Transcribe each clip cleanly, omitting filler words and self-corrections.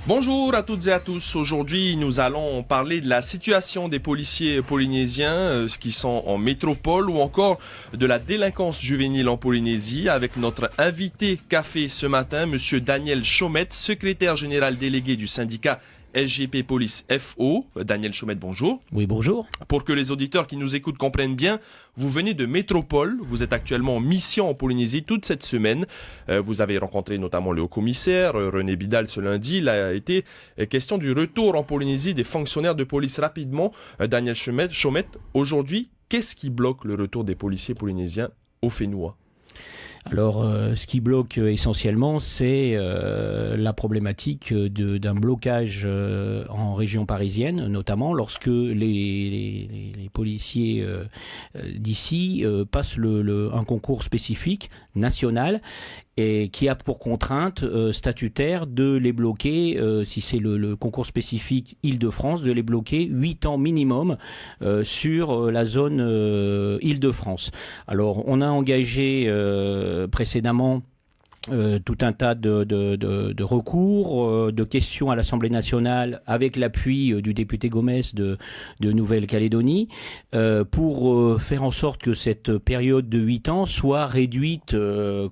Bonjour à toutes et à tous. Aujourd'hui, nous allons parler de la situation des policiers polynésiens qui sont en métropole ou encore de la délinquance juvénile en Polynésie avec notre invité café ce matin, monsieur Daniel Chaumette, secrétaire général délégué du syndicat SGP Police FO. Daniel Chaumette, bonjour. Oui, bonjour. Pour que les auditeurs qui nous écoutent comprennent bien, vous venez de métropole, vous êtes actuellement en mission en Polynésie toute cette semaine. Vous avez rencontré notamment le haut-commissaire René Bidal ce lundi. Il a été question du retour en Polynésie des fonctionnaires de police rapidement. Daniel Chaumette, aujourd'hui, qu'est-ce qui bloque le retour des policiers polynésiens au Fénois ? Alors, ce qui bloque essentiellement, c'est la problématique d'un blocage en région parisienne, notamment lorsque les policiers d'ici passent un concours spécifique national et qui a pour contrainte statutaire de les bloquer, si c'est le concours spécifique Île-de-France, de les bloquer 8 ans minimum sur la zone Île-de-France. Alors, on a engagé précédemment tout un tas de recours, de questions à l'Assemblée nationale avec l'appui du député Gomes de Nouvelle-Calédonie pour faire en sorte que cette période de 8 ans soit réduite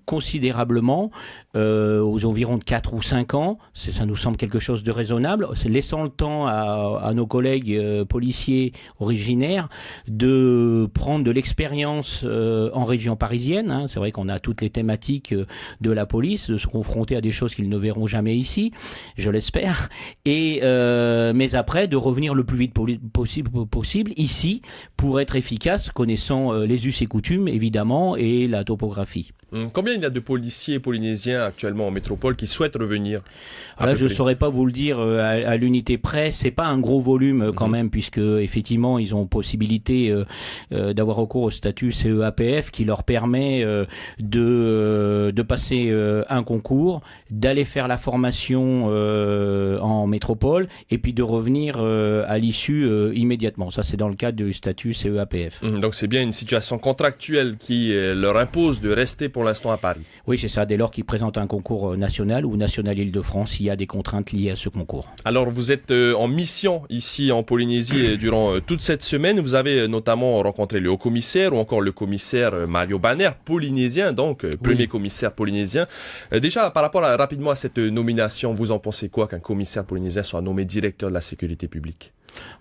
considérablement aux environs de 4 ou 5 ans. Ça nous semble quelque chose de raisonnable, laissant le temps à nos collègues policiers originaires de prendre de l'expérience en région parisienne. C'est vrai qu'on a toutes les thématiques de la police, de se confronter à des choses qu'ils ne verront jamais ici, je l'espère, mais après de revenir le plus vite possible ici pour être efficace, connaissant les us et coutumes évidemment et la topographie. Combien il y a de policiers polynésiens actuellement en métropole qui souhaitent revenir? Là, je ne saurais pas vous le dire à l'unité près. C'est pas un gros volume quand même, puisque effectivement ils ont possibilité d'avoir recours au statut CEAPF qui leur permet de passer un concours, d'aller faire la formation en métropole et puis de revenir à l'issue immédiatement. Ça, c'est dans le cadre du statut CEAPF. Donc c'est bien une situation contractuelle qui leur impose de rester pour l'instant à Paris. Oui, c'est ça, dès lors qu'ils présentent un concours national ou national Île-de-France, il y a des contraintes liées à ce concours. Alors, vous êtes en mission ici en Polynésie durant toute cette semaine. Vous avez notamment rencontré le haut-commissaire ou encore le commissaire Mario Banner, polynésien, donc premier commissaire polynésien. Déjà, par rapport rapidement à cette nomination, vous en pensez quoi qu'un commissaire polynésien soit nommé directeur de la sécurité publique ?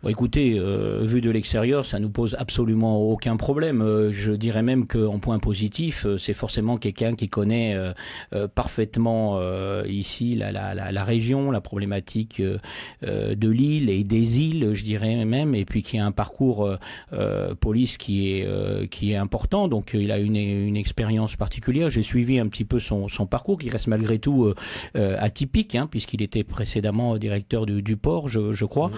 Bon, écoutez, vu de l'extérieur, ça nous pose absolument aucun problème. Je dirais même qu'en point positif, c'est forcément quelqu'un qui connaît parfaitement ici la région, la problématique de l'île et des îles, je dirais même, et puis qui a un parcours police qui est important. Donc, il a une expérience particulière. J'ai suivi un petit peu son parcours, qui reste malgré tout atypique, puisqu'il était précédemment directeur du port, je crois.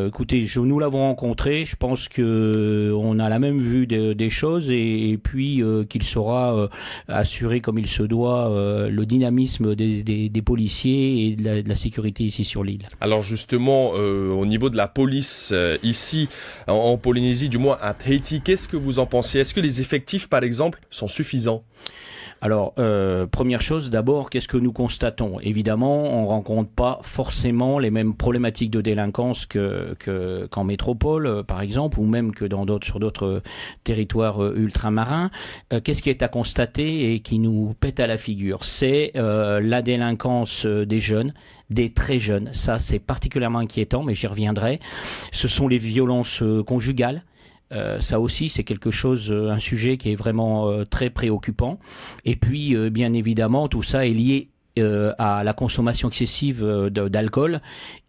Écoutez, nous l'avons rencontré, je pense qu'on a la même vue des choses et puis qu'il saura assurer comme il se doit le dynamisme des policiers et de la sécurité ici sur l'île. Alors justement, au niveau de la police ici en Polynésie, du moins à Tahiti, qu'est-ce que vous en pensez ? Est-ce que les effectifs, par exemple, sont suffisants ? Alors, première chose, d'abord, qu'est-ce que nous constatons ? Évidemment, on ne rencontre pas forcément les mêmes problématiques de délinquance qu'en métropole, par exemple, ou même que sur d'autres territoires ultramarins. Qu'est-ce qui est à constater et qui nous pète à la figure ? C'est la délinquance des jeunes, des très jeunes. Ça, c'est particulièrement inquiétant, mais j'y reviendrai. Ce sont les violences conjugales. Ça aussi, c'est quelque chose, un sujet qui est vraiment très préoccupant. Et puis, bien évidemment, tout ça est lié à la consommation excessive d'alcool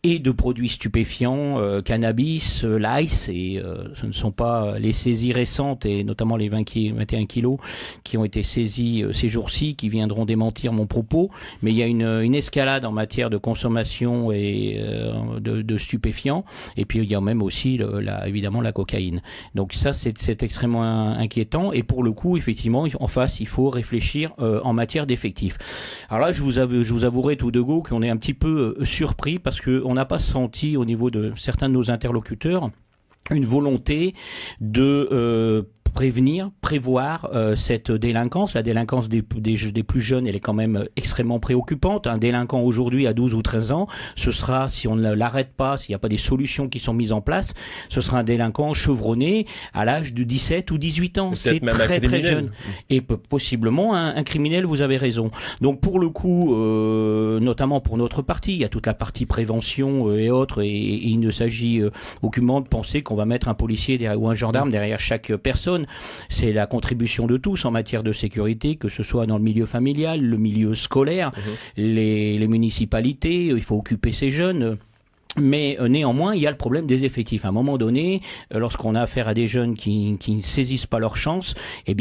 et de produits stupéfiants, cannabis, l'ice, et ce ne sont pas les saisies récentes, et notamment les 21 kilos qui ont été saisis ces jours-ci, qui viendront démentir mon propos, mais il y a une escalade en matière de consommation et de stupéfiants, et puis il y a même aussi évidemment la cocaïne. Donc ça, c'est extrêmement inquiétant, et pour le coup, effectivement, en face, il faut réfléchir en matière d'effectifs. Alors là, je vous avouerai tout de go qu'on est un petit peu surpris, parce qu'on n'a pas senti au niveau de certains de nos interlocuteurs une volonté de prévoir cette délinquance. La délinquance des plus jeunes, elle est quand même extrêmement préoccupante. Un délinquant aujourd'hui à 12 ou 13 ans, ce sera, si on ne l'arrête pas, s'il n'y a pas des solutions qui sont mises en place, ce sera un délinquant chevronné à l'âge de 17 ou 18 ans. C'est très très jeune. Et possiblement un criminel, vous avez raison. Donc pour le coup, notamment pour notre parti, il y a toute la partie prévention et autres, et il ne s'agit aucunement de penser qu'on va mettre un policier ou un gendarme derrière chaque personne. C'est la contribution de tous en matière de sécurité, que ce soit dans le milieu familial, le milieu scolaire, les municipalités, il faut occuper ces jeunes. Mais néanmoins, il y a le problème des effectifs. À un moment donné, lorsqu'on a affaire à des jeunes qui ne saisissent pas leur chance, et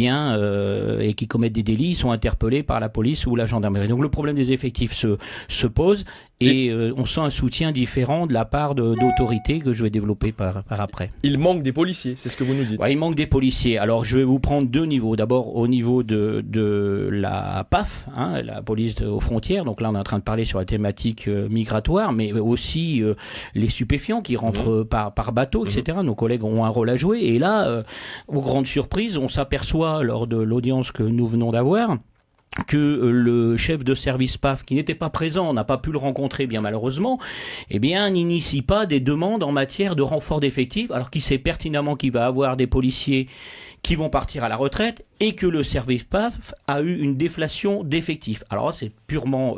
qui commettent des délits, ils sont interpellés par la police ou la gendarmerie. Donc le problème des effectifs se pose, et on sent un soutien différent de la part d'autorités que je vais développer par après. Il manque des policiers, c'est ce que vous nous dites. Ouais, il manque des policiers. Alors je vais vous prendre deux niveaux. D'abord au niveau de la PAF, la police aux frontières. Donc là on est en train de parler sur la thématique migratoire, mais aussi les stupéfiants qui rentrent par bateau, etc. Nos collègues ont un rôle à jouer. Et là, aux grandes surprises, on s'aperçoit lors de l'audience que nous venons d'avoir que le chef de service PAF, qui n'était pas présent, on n'a pas pu le rencontrer bien malheureusement, n'initie pas des demandes en matière de renfort d'effectifs, alors qu'il sait pertinemment qu'il va avoir des policiers qui vont partir à la retraite et que le service PAF a eu une déflation d'effectifs. Alors c'est purement,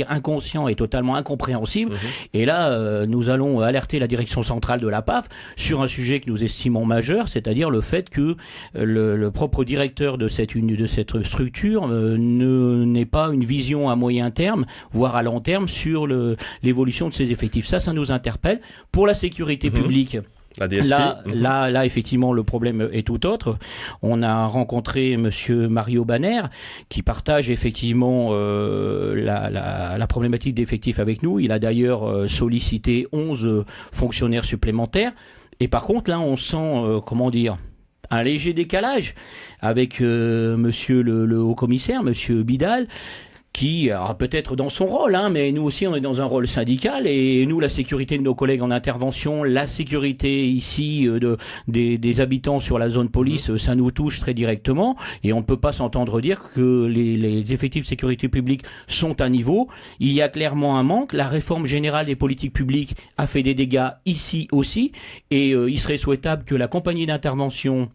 inconscient et totalement incompréhensible. Et là, nous allons alerter la direction centrale de la PAF sur un sujet que nous estimons majeur, c'est-à-dire le fait que le propre directeur de cette structure n'ait pas une vision à moyen terme, voire à long terme, sur l'évolution de ses effectifs. Ça nous interpelle. Pour la sécurité publique, la DSP. Là, effectivement, le problème est tout autre. On a rencontré monsieur Mario Banner, qui partage effectivement la problématique d'effectifs avec nous. Il a d'ailleurs sollicité 11 fonctionnaires supplémentaires. Et par contre, là, on sent, un léger décalage avec monsieur le haut-commissaire, monsieur Bidal, qui, peut-être dans son rôle, mais nous aussi on est dans un rôle syndical, et nous, la sécurité de nos collègues en intervention, la sécurité ici des habitants sur la zone police, ça nous touche très directement, et on ne peut pas s'entendre dire que les effectifs de sécurité publique sont à niveau. Il y a clairement un manque. La réforme générale des politiques publiques a fait des dégâts ici aussi, et il serait souhaitable que la compagnie d'intervention,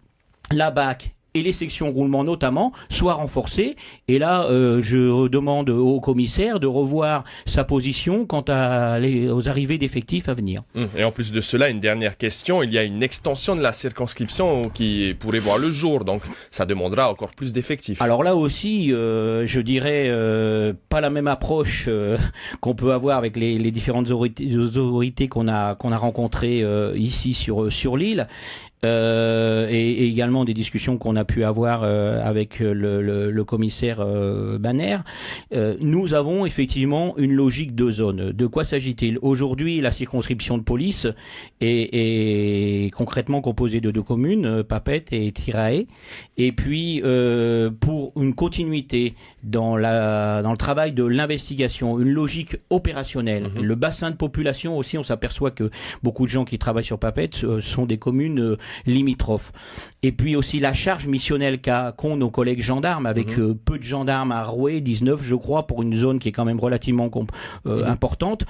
la BAC, et les sections roulement notamment, soient renforcées. Et là, je demande au commissaire de revoir sa position quant aux arrivées d'effectifs à venir. Et en plus de cela, une dernière question. Il y a une extension de la circonscription qui pourrait voir le jour, donc ça demandera encore plus d'effectifs. Alors là aussi, je dirais pas la même approche qu'on peut avoir avec les différentes autorités qu'on a rencontrées ici sur l'île. Et également des discussions qu'on a pu avoir avec le commissaire Banner. Nous avons effectivement une logique de zone. De quoi s'agit-il? Aujourd'hui, la circonscription de police est concrètement composée de 2 communes, Papeete et Tirae. Et puis, pour une continuité dans le travail de l'investigation, une logique opérationnelle, le bassin de population aussi, on s'aperçoit que beaucoup de gens qui travaillent sur Papeete sont des communes limitrophes. Et puis aussi la charge missionnelle qu'ont nos collègues gendarmes, avec peu de gendarmes à Roué, 19 je crois, pour une zone qui est quand même relativement importante.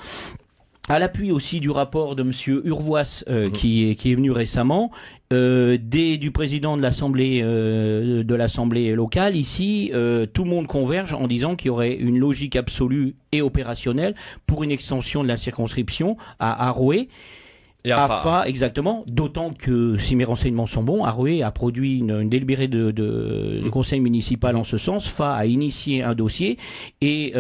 À l'appui aussi du rapport de monsieur Urvoas qui est venu récemment, du président de l'Assemblée locale, ici, tout le monde converge en disant qu'il y aurait une logique absolue et opérationnelle pour une extension de la circonscription à Roué. Et AFA, exactement, d'autant que, si mes renseignements sont bons, Aroué a produit une délibérée de conseil municipal en ce sens. FA a initié un dossier, et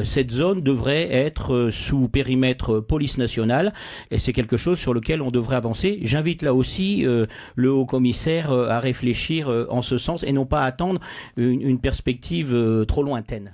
cette zone devrait être sous périmètre police nationale, et c'est quelque chose sur lequel on devrait avancer. J'invite là aussi le haut-commissaire à réfléchir en ce sens, et non pas à attendre une perspective trop lointaine.